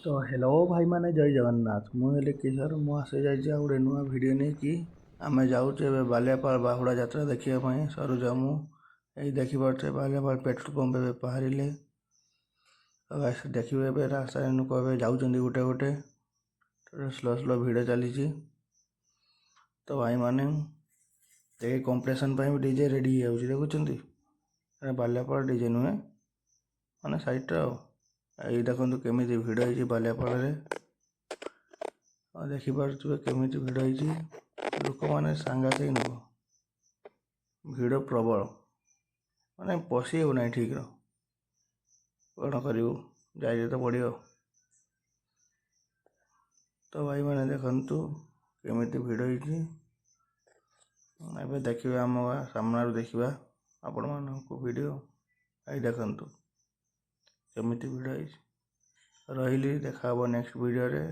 तो हेलो भाई मैंने जय जगन्नाथ मुझे किशोर मु आसी जाइए गोटे नुआ भिड नहीं कि आम जाऊे बालियापाल बाहुड़ा यात्रा देखापी सरुजामु यही देखिपे बालियापाल पेट्रोल पंप ए बाहर देखिए रास्ता लोक जाऊँ गोटे गोटे स्लो स्लो भिड़ चली। तो भाई मैंने देखिए कंपटीशन भी डीजे रेडी हो देखुं बालियापाल डीजे नुहे मैंने सैट्रे यही देखो केमी भिड़ हो बालियापाल देखिपे केमी भिड़ हो लोक मैंने सांघातिक नुह भिड़ प्रबल माने पशि होना ठीक कौन करूँ जाइए तो पड़ो। तो भाई मैंने देखु केमी भिड़ हो देखिए आम सामना देखा आपण मानक वीडियो आई देखु केमी भिड़ रही देखा नेक्स्ट वीडियो रे।